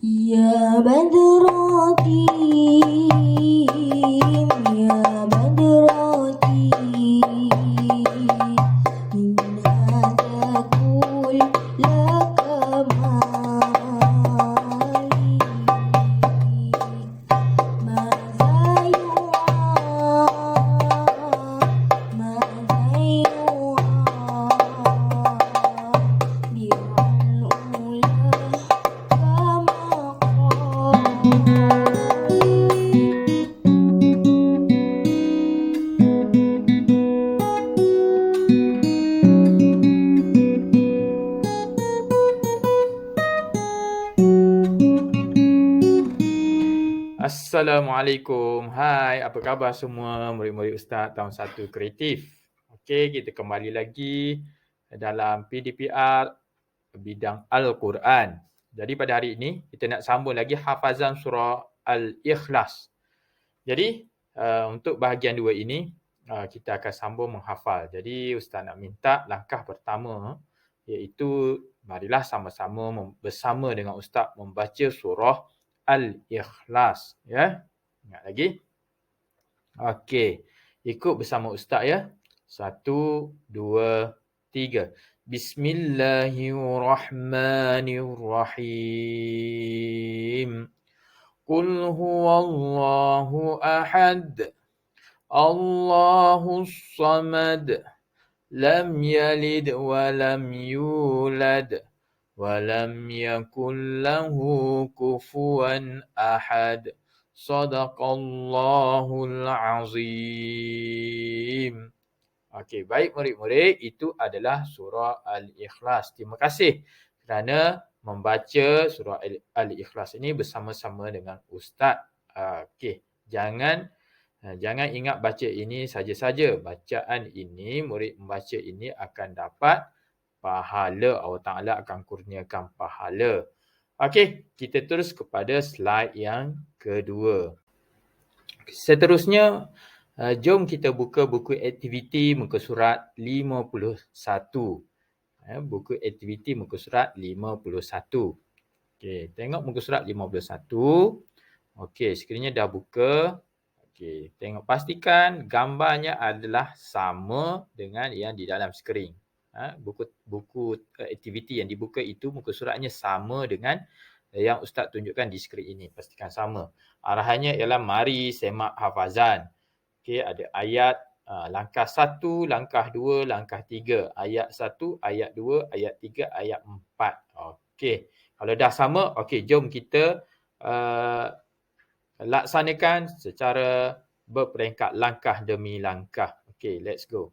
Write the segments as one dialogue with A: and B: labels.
A: يا بدراتي يا بدراتي من هذا كل لك مالي ماذا يوعى ماذا يوعى بها الأولى كما قال
B: Assalamualaikum. Hai, apa khabar semua murid-murid Ustaz tahun 1 kreatif? Okey, kita kembali lagi dalam PDPR bidang Al-Quran. Jadi pada hari ini kita nak sambung lagi hafazan surah Al-Ikhlas. Jadi untuk bahagian 2 ini kita akan sambung menghafal. Jadi Ustaz nak minta langkah pertama iaitu marilah sama-sama bersama dengan Ustaz membaca surah Al-Ikhlas, ya. Ingat lagi? Okey. Ikut bersama Ustaz ya. 1 2 3. Bismillahirrahmanirrahim. Qul huwallahu ahad. Allahus samad. Lam yalid wa lam yulad. ولم يكن له كفوا أحد صدق الله العظيم. Okey, baik murid-murid, itu adalah surah Al-Ikhlas. Terima kasih kerana membaca surah Al-Ikhlas ini bersama-sama dengan Ustaz. Okey, jangan ingat baca ini saja-saja. Bacaan ini, murid membaca ini akan dapat pahala. Allah Ta'ala akan kurniakan pahala. Okey, kita terus kepada slide yang kedua. Seterusnya, jom kita buka buku aktiviti muka surat 51. Buku aktiviti muka surat 51. Okey, tengok muka surat 51. Okey, sekiranya dah buka. Okey, tengok pastikan gambarnya adalah sama dengan yang di dalam skrin. Buku aktiviti yang dibuka itu muka suratnya sama dengan yang Ustaz tunjukkan di skrin ini. Pastikan sama. Arahannya ialah mari semak hafazan. Okey, ada ayat langkah 1, langkah 2, langkah 3. Ayat 1, ayat 2, ayat 3, ayat 4. Okey, kalau dah sama, okey, jom kita laksanakan secara berperingkat langkah demi langkah. Okey, let's go.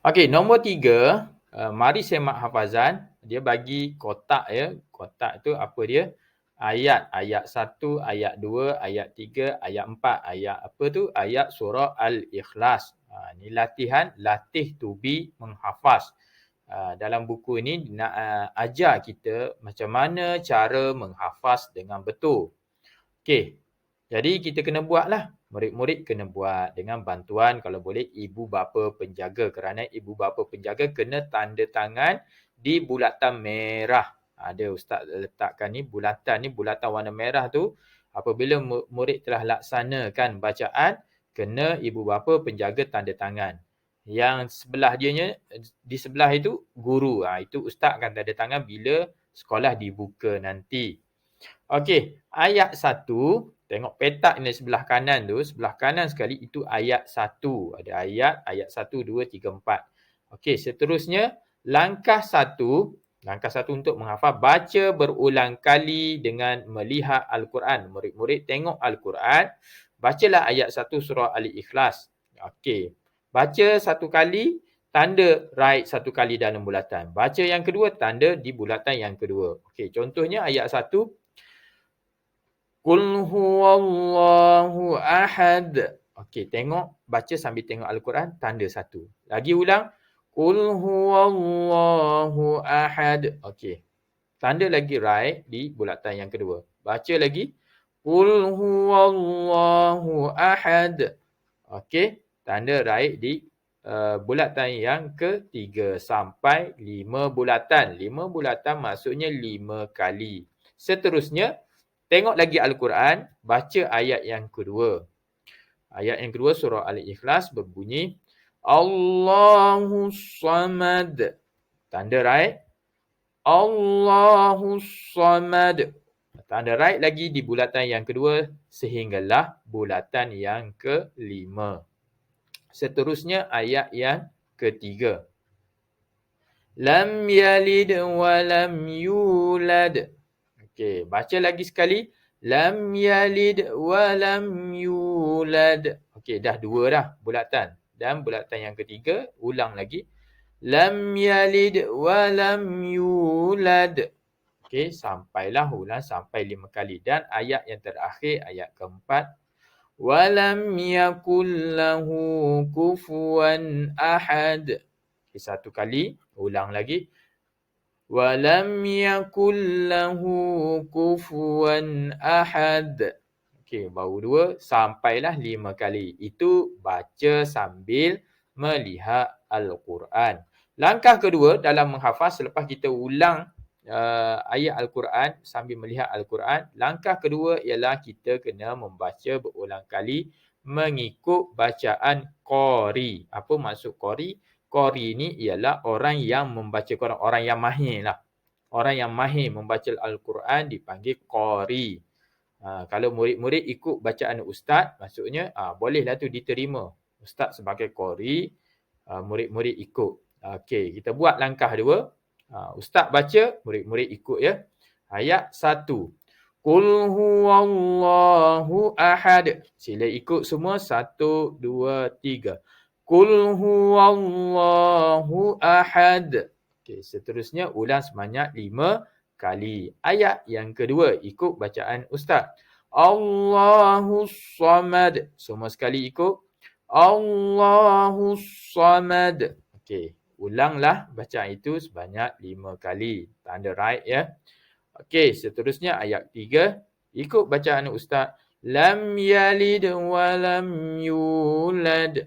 B: Okey, nombor 3, mari semak hafazan. Dia bagi kotak ya. Kotak tu apa dia? Ayat. Ayat 1, ayat 2, ayat 3, ayat 4. Ayat apa tu? Ayat surah Al-Ikhlas. Ni latihan, latih to be menghafaz. Dalam buku ini nak ajar kita macam mana cara menghafaz dengan betul. Okey, jadi kita kena buatlah. Murid-murid kena buat dengan bantuan kalau boleh ibu bapa penjaga, kerana ibu bapa penjaga kena tanda tangan di bulatan merah. Ada Ustaz letakkan ni bulatan warna merah tu. Apabila murid telah laksanakan bacaan, kena ibu bapa penjaga tanda tangan. Yang sebelah dianya, di sebelah itu guru. Itu Ustaz akan tanda tangan bila sekolah dibuka nanti. Okey, ayat 1. Tengok petak ni sebelah kanan tu. Sebelah kanan sekali itu ayat 1. Ada ayat 1, 2, 3, 4. Okey, seterusnya langkah 1. Langkah 1 untuk menghafal. Baca berulang kali dengan melihat Al-Quran. Murid-murid tengok Al-Quran. Bacalah ayat 1 surah Al-Ikhlas. Okey. Baca satu kali, tanda right satu kali dalam bulatan. Baca yang kedua, tanda di bulatan yang kedua. Okey, contohnya ayat 1. Qul huwallahu ahad. Okey, tengok, baca sambil tengok Al-Quran, tanda 1. Lagi ulang. Qul huwallahu ahad. Okey, tanda lagi right di bulatan yang kedua. Baca lagi. Qul huwallahu ahad. Okey, tanda right di bulatan yang ketiga sampai 5 bulatan. 5 bulatan maksudnya 5 kali. Seterusnya, tengok lagi Al-Quran, baca ayat yang kedua. Ayat yang kedua surah Al-Ikhlas berbunyi Allahus Samad. Tanda right. Allahus Samad. Tanda right lagi di bulatan yang kedua sehinggalah bulatan yang kelima. Seterusnya ayat yang ketiga. Lam yalid wa lam yulad. Okey, baca lagi sekali. Lam yalid wa lam yulad. Okey, dah dua dah bulatan. Dan bulatan yang ketiga, ulang lagi. Lam yalid wa lam yulad. Okey, sampailah ulang sampai 5 kali. Dan ayat yang terakhir, ayat keempat. Walam yakul lahu kufuwan ahad. Okay, satu kali, ulang lagi. Walam yakul lahu kufuwan ahad. Okey, baru dua, sampailah 5 kali. Itu baca sambil melihat Al-Quran. Langkah kedua dalam menghafaz selepas kita ulang ayat Al-Quran sambil melihat Al-Quran. Langkah kedua ialah kita kena membaca berulang kali mengikut bacaan qari. Apa maksud qari? Qari ni ialah orang yang membaca Quran, orang yang mahir lah. Orang yang mahir membaca Al-Quran dipanggil qari. Kalau murid-murid ikut bacaan ustaz, maksudnya bolehlah tu diterima. Ustaz sebagai qari, murid-murid ikut. Okey, kita buat langkah dua. Ustaz baca, murid-murid ikut ya. Ayat 1. Qul huwallahu ahad. Sila ikut semua. 1, 2, 3. Qul huwallahu ahad. Okey, seterusnya ulang sebanyak 5 kali. Ayat yang kedua, ikut bacaan ustaz. Allahus Samad. Semua sekali ikut. Allahus Samad. Okey, ulanglah bacaan itu sebanyak 5 kali. Tanda right ya. Okey, seterusnya ayat 3. Ikut bacaan ustaz. Lam yalid wa lam yulad.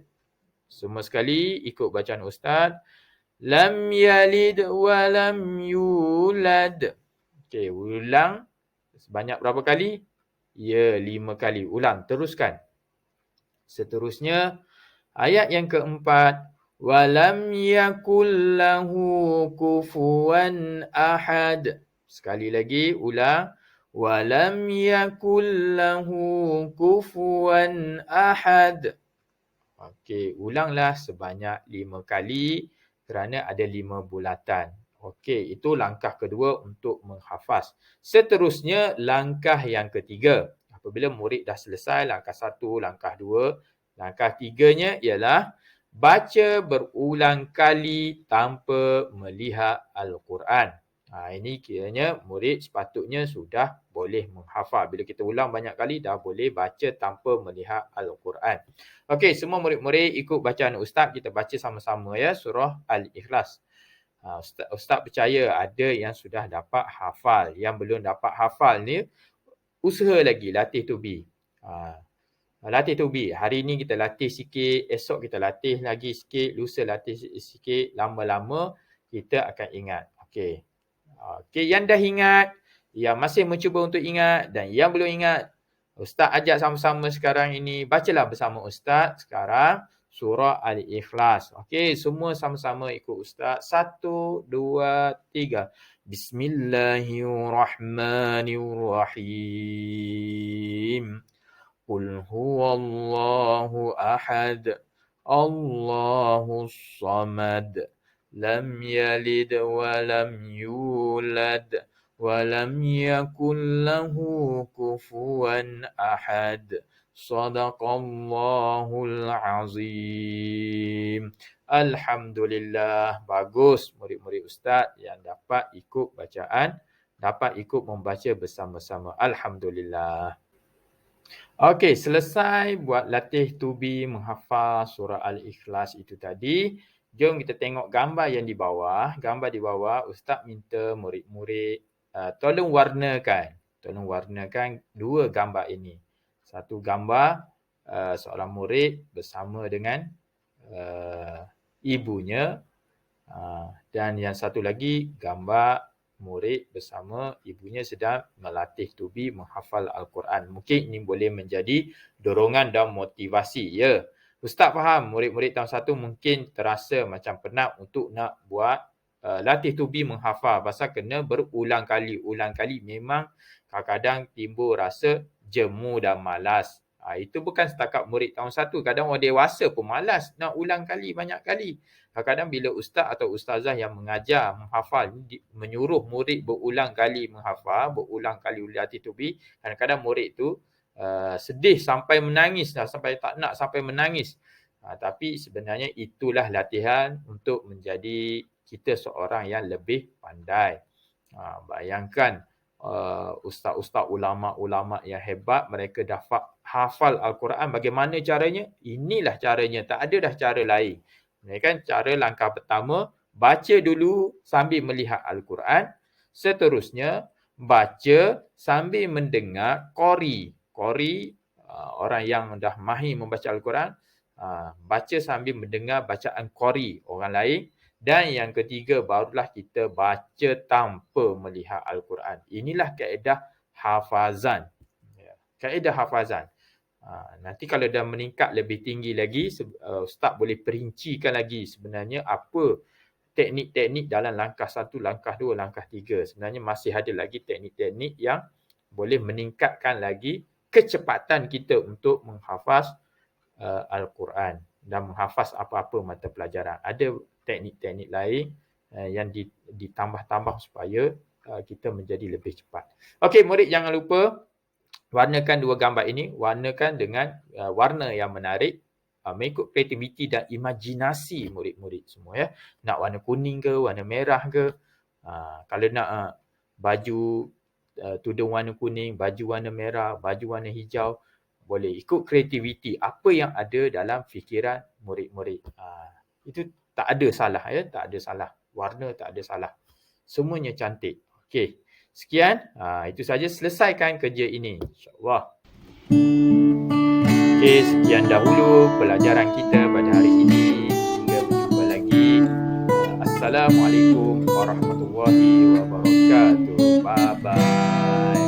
B: Semua sekali ikut bacaan ustaz. Lam yalid wa lam yulad. Okey, ulang sebanyak berapa kali? Ya, 5 kali. Ulang, teruskan. Seterusnya, ayat yang keempat. Walam yakul lahu kufuwan ahad. Sekali lagi, ulang. Walam yakul lahu kufuwan ahad. Okey, ulanglah sebanyak 5 kali kerana ada 5 bulatan. Okey, itu langkah kedua untuk menghafaz. Seterusnya, langkah yang ketiga. Apabila murid dah selesai langkah 1, langkah 2, langkah 3-nya ialah baca berulang kali tanpa melihat Al-Quran. Ini kiranya murid sepatutnya sudah boleh menghafal. Bila kita ulang banyak kali, dah boleh baca tanpa melihat Al-Quran. Okey, semua murid-murid ikut bacaan ustaz. Kita baca sama-sama ya, surah Al-Ikhlas. Ustaz percaya ada yang sudah dapat hafal. Yang belum dapat hafal ni, usaha lagi latih to be. Latih to be. Hari ni kita latih sikit, esok kita latih lagi sikit, lusa latih sikit, lama-lama kita akan ingat. Okey. Okey, yang dah ingat, yang masih mencuba untuk ingat dan yang belum ingat, Ustaz ajak sama-sama sekarang ini, bacalah bersama Ustaz sekarang surah Al-Ikhlas. Okey, semua sama-sama ikut Ustaz. 1, 2, 3. Bismillahirrahmanirrahim. Qul huwallahu ahad. Allahus Samad. Lam yalid wa lam yulad. Walam yakul lahu kufuwan ahad. Sadaqallahul azim. Alhamdulillah. Bagus murid-murid ustaz yang dapat ikut bacaan, dapat ikut membaca bersama-sama. Alhamdulillah. Okey, selesai buat latih to be menghafal surah Al-Ikhlas itu tadi. Jom kita tengok gambar yang di bawah. Gambar di bawah, ustaz minta murid-murid tolong warnakan dua gambar ini. Satu gambar seorang murid bersama dengan ibunya, dan yang satu lagi gambar murid bersama ibunya sedang melatih tubi menghafal Al-Quran. Mungkin ini boleh menjadi dorongan dan motivasi. Ya, Ustaz faham murid-murid tahun 1 mungkin terasa macam penat untuk nak buat latih tubi menghafal pasal kena berulang kali. Ulang kali memang kadang-kadang timbul rasa jemu dan malas. Itu bukan setakat murid tahun 1. Kadang orang dewasa pun malas nak ulang kali banyak kali. Kadang-kadang bila ustaz atau ustazah yang mengajar menghafal menyuruh murid berulang kali menghafal, berulang kali latih tubi, kadang-kadang murid tu sedih sampai menangis dah, sampai tak nak sampai menangis. Tapi sebenarnya itulah latihan untuk menjadi kita seorang yang lebih pandai. Bayangkan ustaz-ustaz, ulama-ulama yang hebat, mereka dah hafal Al-Quran. Bagaimana caranya? Inilah caranya, tak ada dah cara lain. Kan cara langkah pertama, baca dulu sambil melihat Al-Quran. Seterusnya, baca sambil mendengar qori. Qori, orang yang dah mahir membaca Al-Quran, baca sambil mendengar bacaan qori orang lain. Dan yang ketiga, barulah kita baca tanpa melihat Al-Quran. Inilah kaedah hafazan. Kaedah hafazan. Nanti kalau dah meningkat lebih tinggi lagi, Ustaz boleh perincikan lagi sebenarnya apa teknik-teknik dalam langkah 1, langkah 2, langkah 3. Sebenarnya masih ada lagi teknik-teknik yang boleh meningkatkan lagi kecepatan kita untuk menghafaz Al-Quran dan menghafaz apa-apa mata pelajaran. Ada teknik-teknik lain yang ditambah-tambah supaya kita menjadi lebih cepat. Okey, murid jangan lupa warnakan dua gambar ini, warnakan dengan warna yang menarik, mengikut kreativiti dan imajinasi murid-murid semua ya. Nak warna kuning ke, warna merah ke. Kalau nak baju tudung warna kuning, baju warna merah, baju warna hijau, boleh ikut kreativiti apa yang ada dalam fikiran murid-murid. Itu tak ada salah ya, tak ada salah. Warna tak ada salah. Semuanya cantik. Okey. Sekian, itu saja, selesaikan kerja ini insya-Allah. Okey, sekian dahulu pelajaran kita pada hari ini. Hingga berjumpa lagi. Assalamualaikum warahmatullahi wabarakatuh. Bye bye.